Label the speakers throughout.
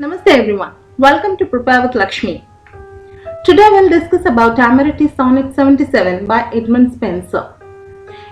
Speaker 1: Namaste everyone. Welcome to Prepare with Lakshmi. Today we'll discuss about Amoretti Sonnet 77 by Edmund Spenser.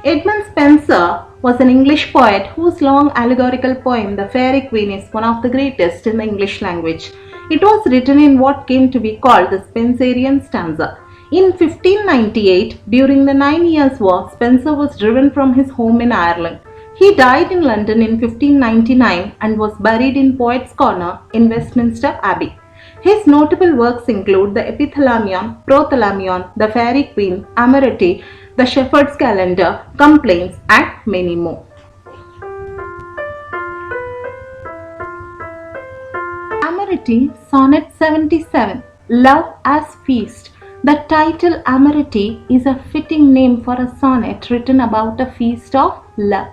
Speaker 1: Edmund Spenser was an English poet whose long allegorical poem The Fairy Queen is one of the greatest in the English language. It was written in what came to be called the Spenserian stanza. In 1598, during the 9 Years' War, Spenser was driven from his home in Ireland. He died in London in 1599 and was buried in Poets' Corner in Westminster Abbey. His notable works include the Epithalamion, Prothalamion, the Fairy Queen, Amoretti, the Shepherd's Calendar, Complaints, and many more. Amoretti Sonnet 77, Love as Feast. The title Amoretti is a fitting name for a sonnet written about a feast of love.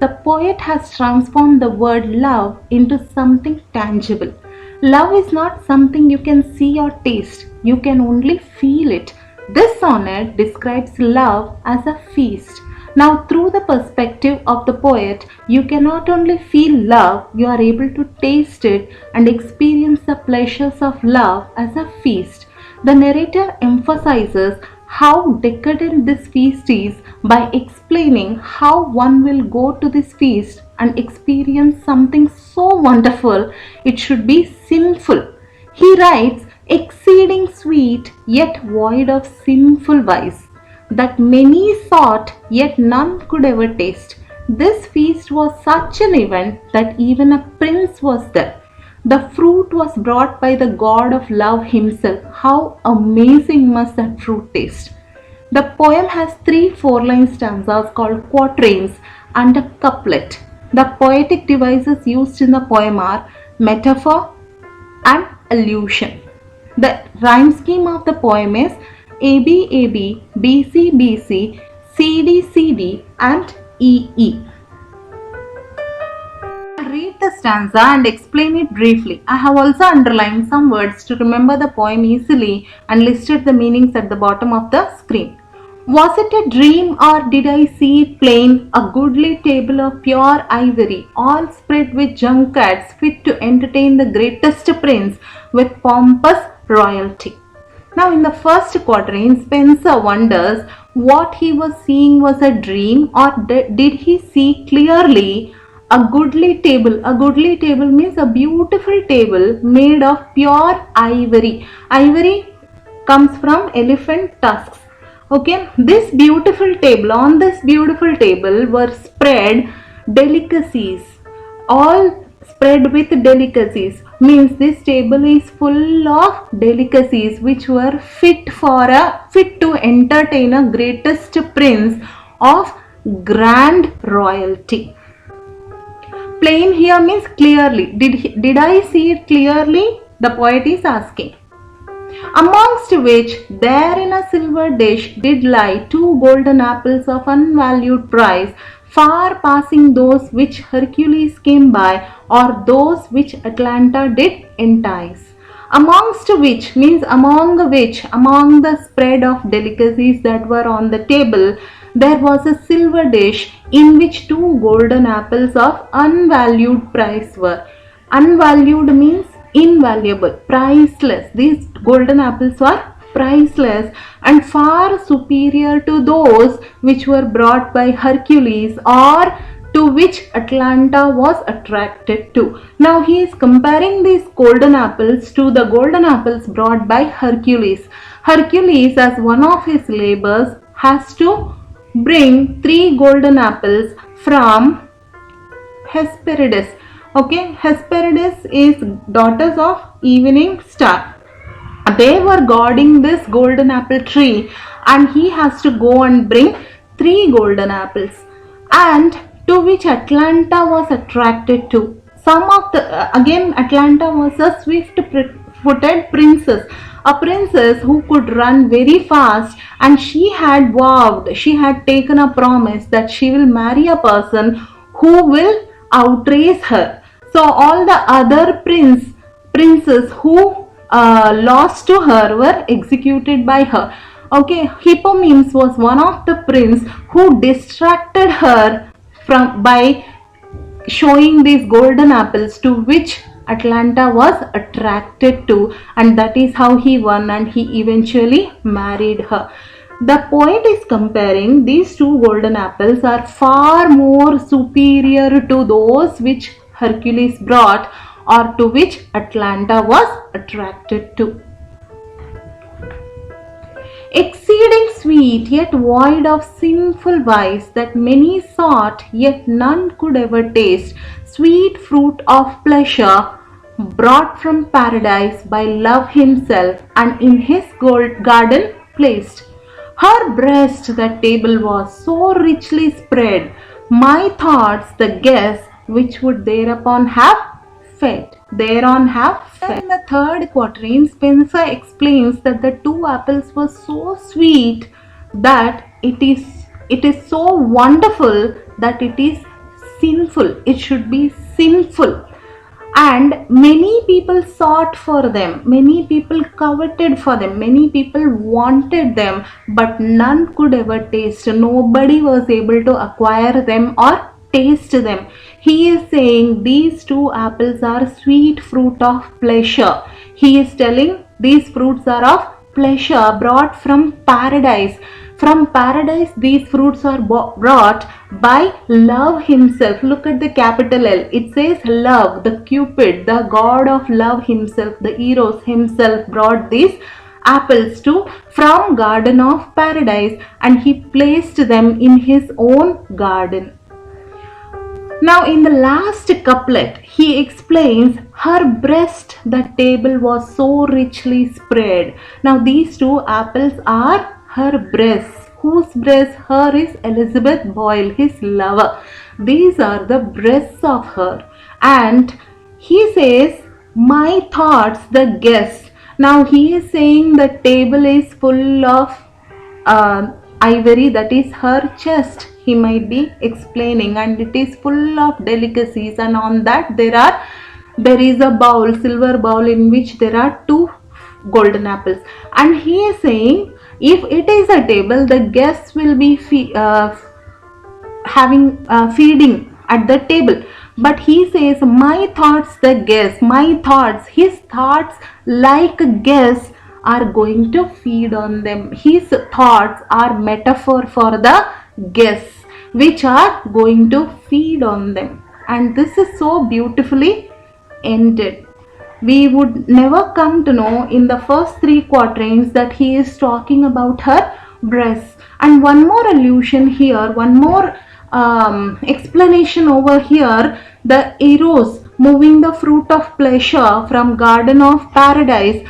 Speaker 1: The poet has transformed the word love into something tangible. Love is not something you can see or taste, you can only feel it. This sonnet describes love as a feast. Now, through the perspective of the poet, you can not only feel love, you are able to taste it and experience the pleasures of love as a feast. The narrator emphasizes how decadent this feast is by explaining how one will go to this feast and experience something so wonderful it should be sinful. He writes, exceeding sweet yet void of sinful vice, that many sought yet none could ever taste. This feast was such an event that even a prince was there. The fruit was brought by the god of love himself. How amazing must that fruit taste? The poem has 3 4-line stanzas called quatrains and a couplet. The poetic devices used in the poem are metaphor and allusion. The rhyme scheme of the poem is AB AB, BC BC, CD CD and EE. I'll read the stanza and explain it briefly. I have also underlined some words to remember the poem easily and listed the meanings at the bottom of the screen. Was it a dream or did I see it plain? A goodly table of pure ivory, all spread with junkets fit to entertain the greatest prince with pompous royalty. Now in the first quatrain, Spenser wonders what he was seeing was a dream or did he see clearly a goodly table. A goodly table means a beautiful table made of pure ivory. Ivory comes from elephant tusks. Okay, this beautiful table, on this beautiful table were spread delicacies, all spread with delicacies, means this table is full of delicacies which were fit to entertain a greatest prince of grand royalty. Plain here means clearly. Did I see it clearly? The poet is asking. Amongst which there in a silver dish did lie 2 golden apples of unvalued price, far passing those which Hercules came by, or those which Atalanta did entice. Amongst which means among the spread of delicacies that were on the table, there was a silver dish in which 2 golden apples of unvalued price were. Unvalued means invaluable, priceless. These golden apples were priceless and far superior to those which were brought by Hercules or to which Atalanta was attracted to. Now he is comparing these golden apples to the golden apples brought by Hercules. Hercules, as one of his labors, has to bring 3 golden apples from Hesperides. Okay, Hesperides is daughters of evening star. They were guarding this golden apple tree and he has to go and bring 3 golden apples, and to which Atalanta was attracted to. Atalanta was a swift-footed princess, a princess who could run very fast, and she had taken a promise that she will marry a person who will outrace her. So all the other princes who lost to her were executed by her. Okay, Hippomenes was one of the prince who distracted her by showing these golden apples, to which Atlanta was attracted to, and that is how he won and he eventually married her. The poet is comparing these two golden apples are far more superior to those which Hercules brought or to which Atlanta was attracted to. Exceeding sweet, yet void of sinful vice, that many sought, yet none could ever taste, sweet fruit of pleasure, brought from paradise by love himself, and in his gold garden placed. Her breast the table was so richly spread, my thoughts the guests which would thereupon have fed. Thereon have fed. In the third quatrain, Spenser explains that the two apples were so sweet that it is so wonderful that it is sinful. It should be sinful. And many people sought for them, many people coveted for them, many people wanted them, but none could ever taste. Nobody was able to acquire them or taste them. He is saying these two apples are sweet fruit of pleasure. He is telling these fruits are of pleasure brought from paradise. From paradise, these fruits are brought by love himself. Look at the capital L. It says love, the Cupid, the god of love himself, the Eros himself brought these apples to from garden of paradise, and he placed them in his own garden. Now in the last couplet, he explains her breast the table was so richly spread. Now these two apples are her breasts. Whose breast? Her is Elizabeth Boyle, his lover. These are the breasts of her. And he says, my thoughts the guests. Now he is saying the table is full of ivory, that is her chest. He might be explaining, and it is full of delicacies, and on that there is a bowl, silver bowl, in which there are two golden apples. And he is saying if it is a table, the guests will be feeding at the table. But he says, my thoughts the guests, my thoughts, his thoughts like guests are going to feed on them. His thoughts are metaphor for the guests which are going to feed on them. And this is so beautifully ended. We would never come to know in the first three quatrains that he is talking about her breasts. And one more allusion here, one more explanation over here, the Eros moving the fruit of pleasure from garden of paradise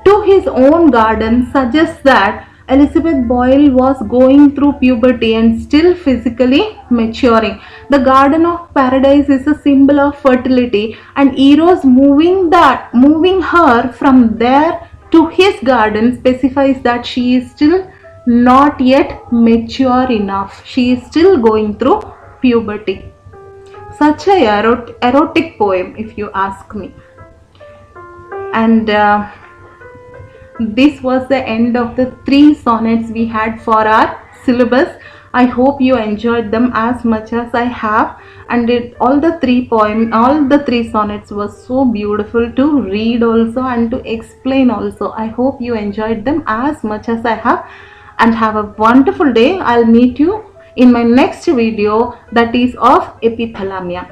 Speaker 1: to his own garden suggests that Elizabeth Boyle was going through puberty and still physically maturing. The garden of paradise is a symbol of fertility, and Eros moving her from there to his garden specifies that she is still not yet mature enough. She is still going through puberty. Such a erotic poem, if you ask me. And this was the end of the 3 sonnets we had for our syllabus. I hope you enjoyed them as much as I have, and all the 3 sonnets were so beautiful to read also and to explain also. I hope you enjoyed them as much as I have, and have a wonderful day. I'll meet you in my next video, that is of epithalamia.